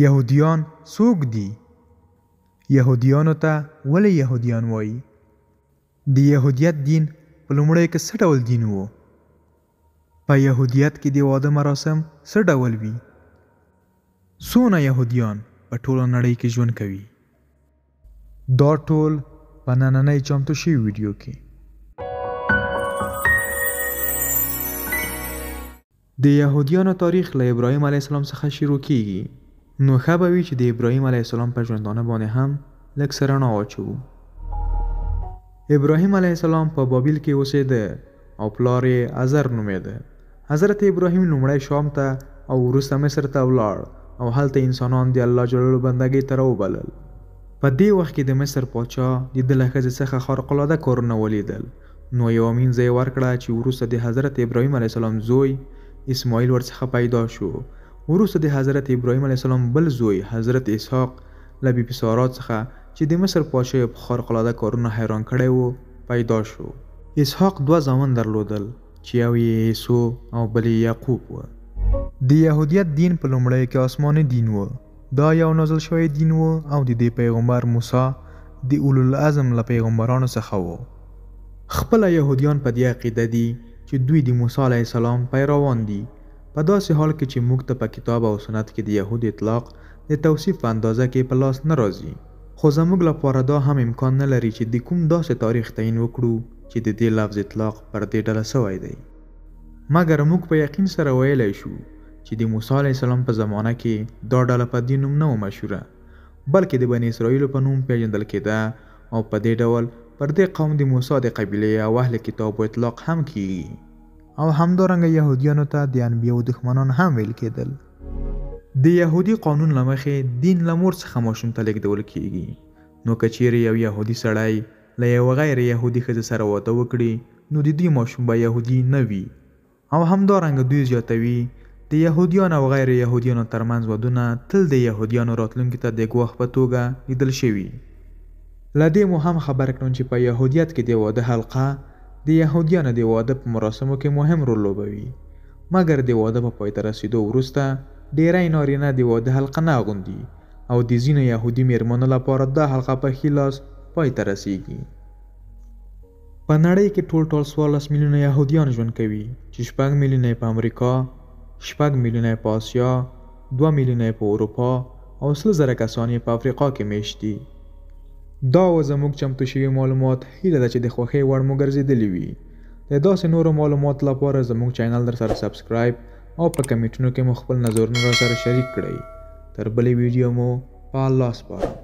یهودیان څوک دي؟ یهودیانو ته ولې یهودیان وایي؟ د یهودیت دین په لومړیو کې څه ډول دین و؟ په یهودیت کې د واده مراسم څه ډول وي؟ څونه یهودیان په ټوله نړۍ کې ژوند کوي؟ دا ټول په نننۍ چمتو شوي ویډیو کې. د یهودیانو تاریخ له ابراهیم علیه السلام څخه شروع کیږي. نو ښه به وي چې د ابراهیم علیه السلام په ژوندانه باندې هم لږ څه رڼا واچوو. ابراهیم علیه السلام په بابل کې اوسېده او پلار یې عزر نومېده. حضرت ابراهیم لومړی شام ته او وروسته مصر ته ولاړ او هلته انسانان د الله جل جلاله بندګۍ ته راوبلل. په دې وخت کې د مصر پاچا د ده له ښځې څخه خارق‌العاده کارونه ولیدل. نو یوه مینځه یې ورکړه چې وروسته د حضرت ابراهیم علیه السلام زوی اسماعیل ورڅخه پیدا شو. وروسته د حضرت ابراهیم علیه السلام بل زوی حضرت اسحاق له بیبي سارا څخه چې د مصر پاچا یې په خارق‌العاده کارونه حیران کړی و پیدا شو. اسحاق 2 زامن درلودل چې یو یې عیسو او بل یې یعقوب و. د یهودیت دین په لومړیو کې آسماني دین و. دا یو نازل شوی دین و او د دې پیغمبر موسی د اولوالعزم له پیغمبرانو څخه و. خپله یهودیان په دې عقیده دي چې دوی د موسی علیه السلام پیروان دي. په داسې حال کې چې موږ ته په کتاب او سنت کې د یهود اطلاق د توصیف په اندازه کې په لاس نه راځي. خو زموږ لپاره دا هم امکان نه لري چې د کوم داسې تاریخ تعیین وکړو چې د دې لفظ اطلاق پر دې ډله سوی دی. مګر موږ په یقین سره ویلی شو چې د موسی علیه السلام په زمانه کې دا ډله په دې نوم نه و مشهوره، بلکې د بني اسرائیلو په نوم پیژندل کېده او په دې ډول پر دې قوم د موسی د قبیلې او اهل کتابو اطلاق هم کیږي. او همدارنګه یهودیانو ته د انبیاو دښمنان هم ویل کېدل. د یهودي قانون له مخې دین له مور څخه ماشوم ته لیږدول کېږي. نو که چیرې یو یهودي سړی له یوه غیر یهودي ښځې سره واده وکړي نو د دوی ماشوم به یهودي نه وي. او همدارنګه دوی زیاتوي د یهودیانو او غیر یهودیانو ترمنځ ودونه تل د یهودیانو راتلونکي ته د ګواښ په توګه لیدل شوي. له دې مو هم خبر کړم چې په یهودیت کې د واده حلقه د یهودیانو د واده په مراسمو کې مهم رول لوبوي. مګر د واده په پای ته رسېدو وروسته ډیری نارینه د واده حلقه نه اغوندي او د ځینو یهودي میرمنو لپاره دا حلقه په ښي لاس پای ته رسیږي. په نړۍ کې ټول 14 میلیونه یهودیان ژوند کوي چې 6 میلیونه په امریکا، 6 میلیونه په آسیا، 2 میلیونه په اروپا او 100,000 کسان په افریقا کې میشت دي. دا و زموږ چمتو شوي معلومات. هیله ده چې د خوښۍ وړ مو ګرځېدلي وي. د داسې نورو معلوماتو لپاره زموږ چینل در سره سبسکرایب او په کمنټونو کې مو خپل نظرونه را سره شریک کړئ. تر بلې ویډیو مو په الله سپارم.